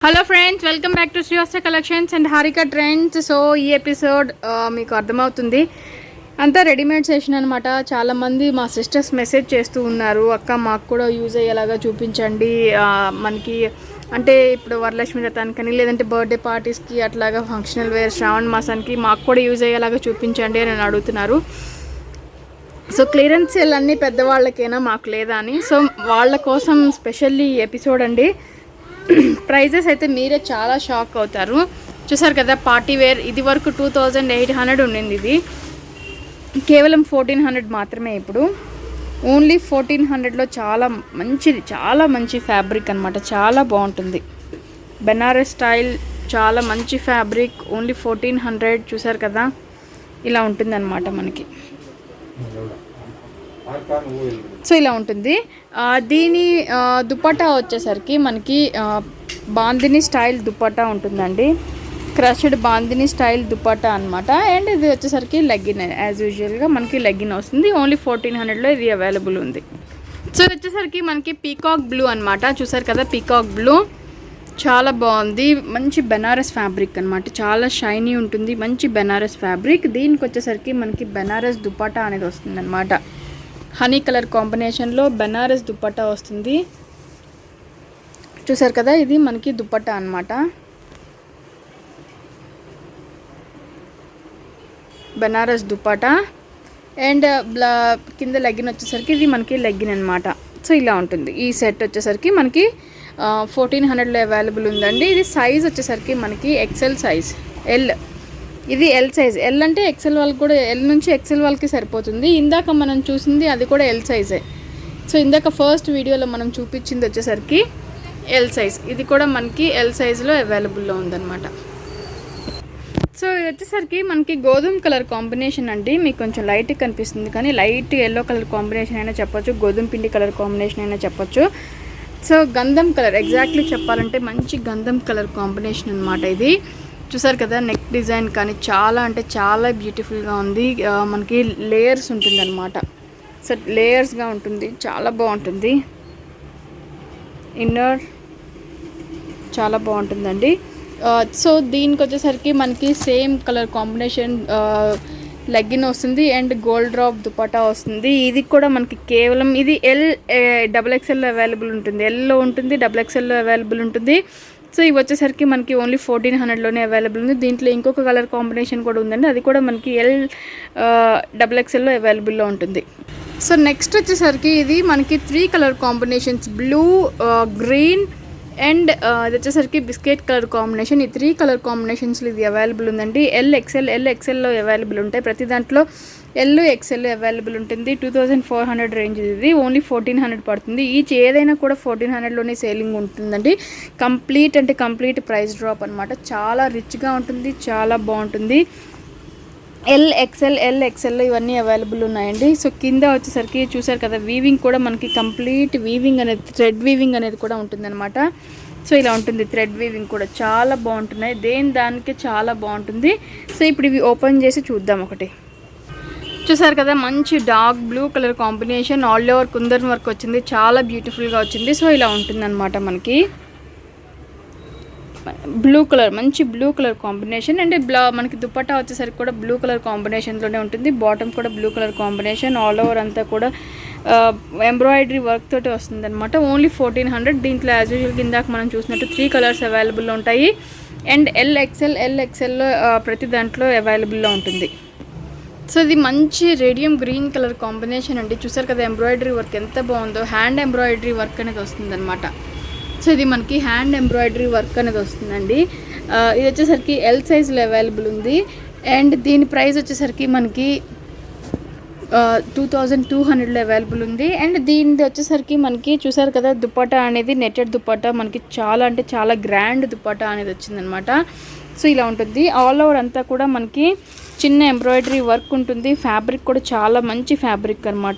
Hello friends, welcome back to శ్రీవాస్త collections and Harika trends. So ఈ episode మీకు అర్థమవుతుంది, అంతా రెడీమేడ్ సెషన్ అనమాట. చాలామంది మా సిస్టర్స్ మెసేజ్ చేస్తూ ఉన్నారు, అక్క మాకు కూడా యూజ్ అయ్యేలాగా చూపించండి. మనకి అంటే ఇప్పుడు వరలక్ష్మి వ్రతానికని లేదంటే బర్త్డే పార్టీస్కి అట్లాగా ఫంక్షనల్ వేర్ శ్రావణ మాసానికి మాకు కూడా యూజ్ అయ్యేలాగా చూపించండి అని అడుగుతున్నారు. సో క్లియరెన్స్ సేల్ అన్నీ పెద్దవాళ్ళకైనా మాకు లేదా అని, సో వాళ్ళ కోసం స్పెషల్లీ ఎపిసోడ్ అండి. ప్రైజెస్ అయితే మీరే చాలా షాక్ అవుతారు. చూసారు కదా, పార్టీ వేర్ ఇది వరకు 2800 ఉండింది, ఇది కేవలం 1400 మాత్రమే. ఇప్పుడు ఓన్లీ 1400లో చాలా మంచి ఫ్యాబ్రిక్ అనమాట, చాలా బాగుంటుంది. బెనారస్ స్టైల్, చాలా మంచి ఫ్యాబ్రిక్, ఓన్లీ 1400. చూసారు కదా, ఇలా ఉంటుంది అనమాట మనకి. సో ఇలా ఉంటుంది. దీని దుపట్టా వచ్చేసరికి మనకి బాందిని స్టైల్ దుపట్టా ఉంటుందండి, క్రష్డ్ బాందిని స్టైల్ దుపట్టా అనమాట. అండ్ ఇది వచ్చేసరికి లెగ్గిన్, యాజ్ యూజువల్గా మనకి లెగ్గిన్ వస్తుంది. ఓన్లీ 1400లో ఇది అవైలబుల్ ఉంది. సో ఇది వచ్చేసరికి మనకి పీకాక్ బ్లూ అనమాట. చూసారు కదా, పీకాక్ బ్లూ చాలా బాగుంది. మంచి బెనారస్ ఫ్యాబ్రిక్ అనమాట, చాలా షైనీ ఉంటుంది, మంచి బెనారస్ ఫ్యాబ్రిక్. దీనికి వచ్చేసరికి మనకి బెనారస్ దుపట్టా అనేది వస్తుంది అనమాట. హనీ కలర్ కాంబినేషన్లో బెనారస్ దుపట్టా వస్తుంది. చూసారు కదా, ఇది మనకి దుపట్టా అనమాట, బెనారస్ దుపట్టా. అండ్ కింద లెగ్గిన్ వచ్చేసరికి ఇది మనకి లెగ్గిన్ అనమాట. సో ఇలా ఉంటుంది. ఈ సెట్ వచ్చేసరికి మనకి 1400లో అవైలబుల్ ఉందండి. ఇది సైజ్ వచ్చేసరికి మనకి ఎక్సెల్ సైజ్, ఎల్. ఇది ఎల్ సైజ్. ఎల్ అంటే ఎక్సెల్ వాళ్ళకి కూడా, ఎల్ నుంచి ఎక్సెల్ వాళ్ళకి సరిపోతుంది. ఇందాక మనం చూసింది అది కూడా ఎల్ సైజే. సో ఇందాక ఫస్ట్ వీడియోలో మనం చూపించింది వచ్చేసరికి ఎల్ సైజ్, ఇది కూడా మనకి ఎల్ సైజులో అవైలబుల్లో ఉందన్నమాట. సో ఇది వచ్చేసరికి మనకి గోధుమ కలర్ కాంబినేషన్ అండి. మీకు కొంచెం లైట్ కనిపిస్తుంది కానీ లైట్ ఎల్లో కలర్ కాంబినేషన్ అయినా చెప్పొచ్చు, గోధుమ పిండి కలర్ కాంబినేషన్ అయినా చెప్పొచ్చు. సో గంధం కలర్, ఎగ్జాక్ట్లీ చెప్పాలంటే మంచి గంధం కలర్ కాంబినేషన్ అనమాట ఇది. చూసారు కదా, నెక్ డిజైన్ కానీ చాలా అంటే చాలా బ్యూటిఫుల్గా ఉంది. మనకి లేయర్స్ ఉంటుంది అనమాట. సో లేయర్స్గా ఉంటుంది, చాలా బాగుంటుంది. ఇన్నర్ చాలా బాగుంటుందండి. సో దీనికి వచ్చేసరికి మనకి సేమ్ కలర్ కాంబినేషన్ లెగ్గిన్ వస్తుంది అండ్ గోల్డ్ డ్రాప్ దుపట్టా వస్తుంది. ఇది కూడా మనకి కేవలం ఇది XXL అవైలబుల్ ఉంటుంది, ఎల్లో ఉంటుంది, XXL అవైలబుల్ ఉంటుంది. సో ఇవి వచ్చేసరికి మనకి ఓన్లీ 1400లోనే అవైలబుల్ ఉంది. దీంట్లో ఇంకొక కలర్ కాంబినేషన్ కూడా ఉందండి, అది కూడా మనకి XXLలో అవైలబుల్లో ఉంటుంది. సో నెక్స్ట్ వచ్చేసరికి ఇది మనకి 3 colour combinations, blue, green and ఇది వచ్చేసరికి బిస్కెట్ కలర్ కాంబినేషన్. ఈ 3 కలర్ కాంబినేషన్స్లో ఇది అవైలబుల్ ఉందండి. XXLలో అవైలబుల్ ఉంటాయి. ప్రతి దాంట్లో XL అవైలబుల్ ఉంటుంది. 2400 రేంజ్, ఇది ఓన్లీ 1400 పడుతుంది. ఈచ్ ఏదైనా కూడా 1400లోనే సేలింగ్ ఉంటుందండి. కంప్లీట్ ప్రైస్ డ్రాప్ అనమాట. చాలా రిచ్గా ఉంటుంది, చాలా బాగుంటుంది. XL ఇవన్నీ అవైలబుల్ ఉన్నాయండి. సో కింద వచ్చేసరికి చూసారు కదా, వీవింగ్ కూడా మనకి కంప్లీట్ వీవింగ్ అనేది, థ్రెడ్ వీవింగ్ అనేది కూడా ఉంటుందన్నమాట. సో ఇలా ఉంటుంది, థ్రెడ్ వీవింగ్ కూడా చాలా బాగుంటున్నాయి, దానికి చాలా బాగుంటుంది. సో ఇప్పుడు ఇవి ఓపెన్ చేసి చూద్దాం ఒకటి. చూసారు కదా, మంచి dark blue colour combination, all over kundan work వచ్చింది, చాలా బ్యూటిఫుల్గా వచ్చింది. సో ఇలా ఉంటుందన్నమాట మనకి. బ్లూ కలర్, మంచి బ్లూ కలర్ కాంబినేషన్. అంటే మనకి దుపట్టా వచ్చేసరికి కూడా బ్లూ కలర్ కాంబినేషన్లోనే ఉంటుంది. బాటమ్ కూడా blue colour combination, all over అంతా కూడా ఎంబ్రాయిడరీ వర్క్ తోటి వస్తుంది అనమాట. ఓన్లీ 1400. దీంట్లో యాజ్ యూజువల్ కిందాక మనం చూసినట్టు 3 కలర్స్ అవైలబుల్లో ఉంటాయి. అండ్ XXLలో ప్రతి దాంట్లో అవైలబుల్లో ఉంటుంది. సో ఇది మంచి రేడియం గ్రీన్ కలర్ కాంబినేషన్ అండి. చూసారు కదా, ఎంబ్రాయిడరీ వర్క్ ఎంత బాగుందో, హ్యాండ్ ఎంబ్రాయిడరీ వర్క్ అనేది వస్తుంది అనమాట. సో ఇది మనకి హ్యాండ్ ఎంబ్రాయిడరీ వర్క్ అనేది వస్తుందండి. ఇది వచ్చేసరికి ఎల్ సైజ్లో అవైలబుల్ ఉంది. అండ్ దీని ప్రైస్ వచ్చేసరికి మనకి 2200లో అవైలబుల్ ఉంది. అండ్ దీనిది వచ్చేసరికి మనకి చూసారు కదా, దుపట్టా అనేది నెట్టెడ్ దుపట్టా, మనకి చాలా అంటే చాలా గ్రాండ్ దుపట్టా అనేది వచ్చిందనమాట. సో ఇలా ఉంటుంది. ఆల్ ఓవర్ అంతా కూడా మనకి చిన్న ఎంబ్రాయిడరీ వర్క్ ఉంటుంది. ఫ్యాబ్రిక్ కూడా చాలా మంచి ఫ్యాబ్రిక్ అనమాట,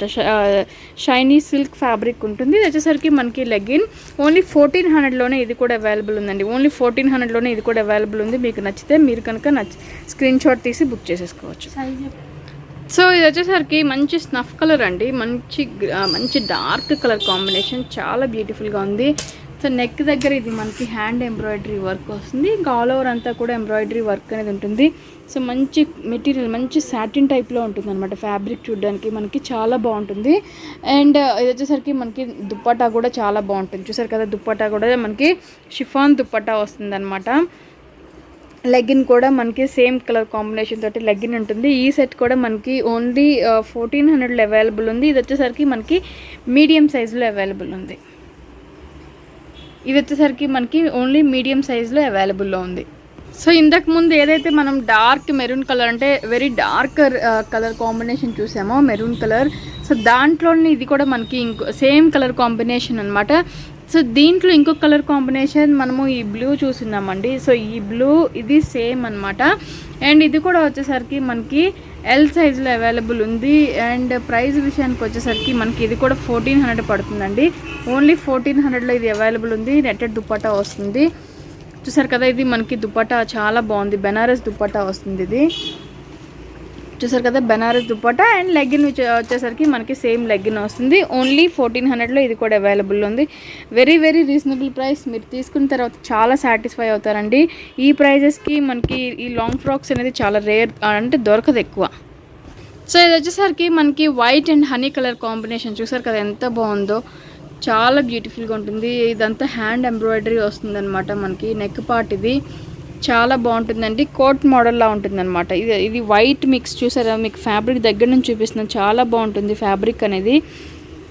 షైనీ సిల్క్ ఫ్యాబ్రిక్ ఉంటుంది. ఇది వచ్చేసరికి మనకి లెగ్గిన్ ఓన్లీ 1400లోనే ఇది కూడా అవైలబుల్ ఉందండి. ఓన్లీ 1400లోనే ఇది కూడా అవైలబుల్ ఉంది. మీకు నచ్చితే మీరు కనుక స్క్రీన్ షాట్ తీసి బుక్ చేసేసుకోవచ్చు. సో ఇది వచ్చేసరికి మంచి స్నఫ్ కలర్ అండి, మంచి డార్క్ కలర్ కాంబినేషన్, చాలా బ్యూటిఫుల్గా ఉంది. సో నెక్ దగ్గర ఇది మనకి హ్యాండ్ ఎంబ్రాయిడరీ వర్క్ వస్తుంది. ఇంకా ఆల్ ఓవర్ అంతా కూడా ఎంబ్రాయిడరీ వర్క్ అనేది ఉంటుంది. సో మంచి మెటీరియల్, మంచి సాటిన్ టైప్లో ఉంటుంది అనమాట. ఫ్యాబ్రిక్ చూడడానికి మనకి చాలా బాగుంటుంది. అండ్ ఇది వచ్చేసరికి మనకి దుప్పటా కూడా చాలా బాగుంటుంది. చూసారు కదా, దుప్పటా కూడా మనకి షిఫాన్ దుప్పటా వస్తుంది అనమాట. లెగ్గిన్ కూడా మనకి సేమ్ కలర్ కాంబినేషన్ తోటి లెగ్గిన్ ఉంటుంది. ఈ సెట్ కూడా మనకి ఓన్లీ 1400లో అవైలబుల్ ఉంది. ఇది వచ్చేసరికి మనకి మీడియం సైజులో అవైలబుల్ ఉంది. ఇది వచ్చేసరికి మనకి ఓన్లీ మీడియం సైజులో అవైలబుల్లో ఉంది. సో ఇంతకు ముందు ఏదైతే మనం డార్క్ మెరూన్ కలర్, అంటే వెరీ డార్క్ కలర్ కాంబినేషన్ చూసామో మెరూన్ కలర్, సో దాంట్లోనే ఇది కూడా మనకి ఇంకో సేమ్ కలర్ కాంబినేషన్ అనమాట. సో దీంట్లో ఇంకొక కలర్ కాంబినేషన్ మనము ఈ బ్లూ చూస్తున్నామండి. సో ఈ బ్లూ ఇది సేమ్ అనమాట. అండ్ ఇది కూడా వచ్చేసరికి మనకి ఎల్ సైజులో అవైలబుల్ ఉంది. అండ్ ప్రైస్ విషయానికి వచ్చేసరికి మనకి ఇది కూడా 1400 పడుతుందండి. ఓన్లీ 1400లో ఇది అవైలబుల్ ఉంది. నెట్టెడ్ దుప్పటా వస్తుంది. చూసారు కదా, ఇది మనకి దుప్పటా చాలా బాగుంది. బెనారస్ దుప్పటా వస్తుంది. ఇది చూసారు కదా, బెనారస్ దుప్పటా. అండ్ లెగ్గిన్ వచ్చేసరికి మనకి సేమ్ లెగ్గిన్ వస్తుంది. ఓన్లీ 1400లో ఇది కూడా అవైలబుల్ ఉంది. Very very reasonable price. మీరు తీసుకున్న తర్వాత చాలా సాటిస్ఫై అవుతారండి. ఈ ప్రైజెస్కి మనకి ఈ లాంగ్ ఫ్రాక్స్ అనేది చాలా రేర్, అంటే దొరకదు ఎక్కువ. సో ఇది వచ్చేసరికి మనకి white and honey colour combination. చూసారు కదా ఎంత బాగుందో, చాలా బ్యూటిఫుల్గా ఉంటుంది. ఇదంతా హ్యాండ్ ఎంబ్రాయిడరీ వస్తుంది అనమాట. మనకి నెక్ పార్ట్ ఇది చాలా బాగుంటుందండి. కోట్ మోడల్లా ఉంటుందన్నమాట. ఇది వైట్ మిక్స్. చూసారా, మీకు ఫ్యాబ్రిక్ దగ్గర నుంచి చూపిస్తున్నాను. చాలా బాగుంటుంది ఫ్యాబ్రిక్ అనేది.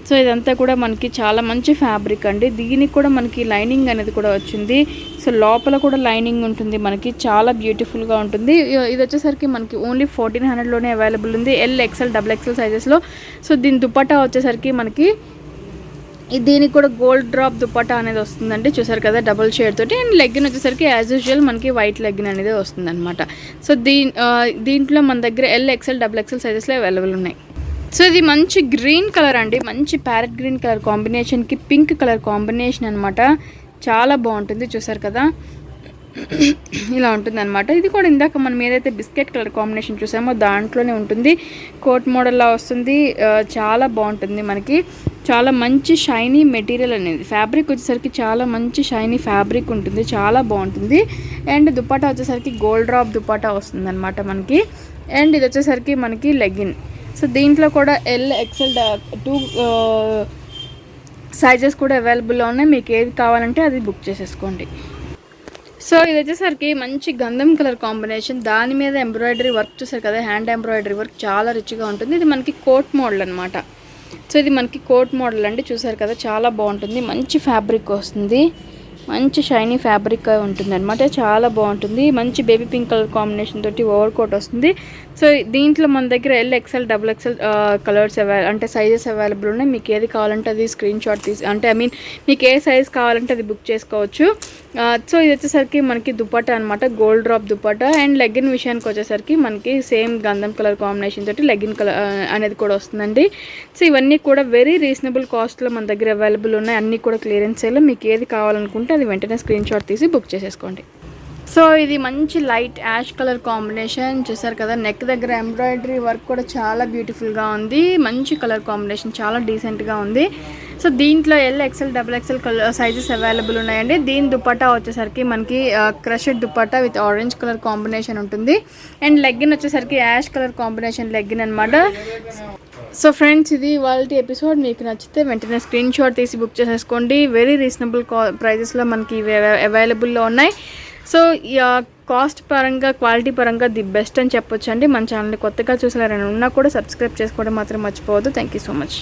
సో ఇదంతా కూడా మనకి చాలా మంచి ఫ్యాబ్రిక్ అండి. దీనికి కూడా మనకి లైనింగ్ అనేది కూడా వచ్చింది. సో లోపల కూడా లైనింగ్ ఉంటుంది మనకి. చాలా బ్యూటిఫుల్గా ఉంటుంది. ఇది వచ్చేసరికి మనకి ఓన్లీ 1400లోనే అవైలబుల్ ఉంది. ఎల్, ఎక్సెల్, డబుల్ ఎక్సెల్ సైజెస్లో. సో దీని దుపట్టా వచ్చేసరికి మనకి దీనికి కూడా గోల్డ్ డ్రాప్ దుపట్టా అనేది వస్తుందండి. చూసారు కదా, డబుల్ షేడ్ తోటి. అండ్ లెగ్గిన్ వచ్చేసరికి యాజ్ యూజువల్ మనకి వైట్ లెగ్గిన్ అనేది వస్తుంది అనమాట. సో దీంట్లో మన దగ్గర ఎల్, ఎక్సెల్, డబుల్ ఎక్సెల్ సైజెస్లో అవైలబుల్ ఉన్నాయి. సో ఇది మంచి గ్రీన్ కలర్ అండి. మంచి ప్యారెట్ గ్రీన్ కలర్ కాంబినేషన్కి పింక్ కలర్ కాంబినేషన్ అనమాట. చాలా బాగుంటుంది. చూసారు కదా, ఇలా ఉంటుంది అనమాట. ఇది కూడా ఇందాక మనం ఏదైతే బిస్కెట్ కలర్ కాంబినేషన్ చూసామో దాంట్లోనే ఉంటుంది. కోట్ మోడల్లా వస్తుంది. చాలా బాగుంటుంది మనకి. చాలా మంచి షైనీ మెటీరియల్ అనేది. ఫ్యాబ్రిక్ వచ్చేసరికి చాలా మంచి షైనీ ఫ్యాబ్రిక్ ఉంటుంది. చాలా బాగుంటుంది. అండ్ దుపట్టా వచ్చేసరికి గోల్డ్ డ్రాప్ దుపట్టా వస్తుంది అనమాట మనకి. అండ్ ఇది వచ్చేసరికి మనకి లెగ్గిన్. సో దీంట్లో కూడా ఎల్, ఎక్సెల్ 2 సైజెస్ కూడా అవైలబుల్లో ఉన్నాయి. మీకు ఏది కావాలంటే అది బుక్ చేసేసుకోండి. సో ఇది వచ్చేసరికి మంచి గంధం కలర్ కాంబినేషన్. దాని మీద ఎంబ్రాయిడరీ వర్క్ చూసారు కదా, హ్యాండ్ ఎంబ్రాయిడరీ వర్క్ చాలా రిచ్గా ఉంటుంది. ఇది మనకి కోట్ మోడల్ అనమాట. సో ఇది మనకి కోట్ మోడల్ అండి. చూసారు కదా, చాలా బాగుంటుంది. మంచి ఫ్యాబ్రిక్ వస్తుంది. మంచి షైనీ ఫ్యాబ్రిక్ ఉంటుంది అనమాట. చాలా బాగుంటుంది. మంచి బేబీ పింక్ కలర్ కాంబినేషన్ తోటి ఓవర్ కోట్ వస్తుంది. సో దీంట్లో మన దగ్గర L, XL, double XL colours అంటే సైజెస్ అవైలబుల్ ఉన్నాయి. మీకు ఏది కావాలంటే అది స్క్రీన్ షాట్ తీసి, అంటే మీకు ఏ సైజ్ కావాలంటే అది బుక్ చేసుకోవచ్చు. సో ఇది వచ్చేసరికి మనకి దుపట్టా అనమాట. Gold drop dupatta. And legging విషయానికి వచ్చేసరికి మనకి సేమ్ గంధం కలర్ కాంబినేషన్ తోటి లెగ్గిన్ కలర్ అనేది కూడా వస్తుందండి. సో ఇవన్నీ కూడా వెరీ రీజనబుల్ కాస్ట్లో మన దగ్గర అవైలబుల్ ఉన్నాయి. అన్నీ కూడా క్లియరెన్స్ సేల్లో. మీకు ఏది కావాలనుకుంటే అది వెంటనే స్క్రీన్ షాట్ తీసి బుక్ చేసేసుకోండి. సో ఇది మంచి లైట్ యాష్ కలర్ కాంబినేషన్. చూసారు కదా, నెక్ దగ్గర ఎంబ్రాయిడరీ వర్క్ కూడా చాలా బ్యూటిఫుల్గా ఉంది. మంచి కలర్ కాంబినేషన్, చాలా డీసెంట్గా ఉంది. సో దీంట్లో L, XL, double XL sizes available ఉన్నాయండి. దీని దుపట్టా వచ్చేసరికి మనకి crushed dupatta with orange colour combination ఉంటుంది. అండ్ లెగ్గిన్ వచ్చేసరికి యాష్ కలర్ కాంబినేషన్ లెగ్గిన్ అనమాట. సో ఫ్రెండ్స్, ఇది వాళ్ళ ఎపిసోడ్. మీకు నచ్చితే వెంటనే స్క్రీన్ షాట్ తీసి బుక్ చేసేసుకోండి. వెరీ రీజనబుల్ ప్రైజెస్లో మనకి ఇవి అవైలబుల్లో ఉన్నాయి. సో కాస్ట్ పరంగా, క్వాలిటీ పరంగా ది బెస్ట్ అని చెప్పొచ్చు అండి. మన ఛానల్ని కొత్తగా చూసేవారైనా ఉన్నా కూడా సబ్స్క్రైబ్ చేసుకోవడం మాత్రం మర్చిపోవద్దు. Thank you so much.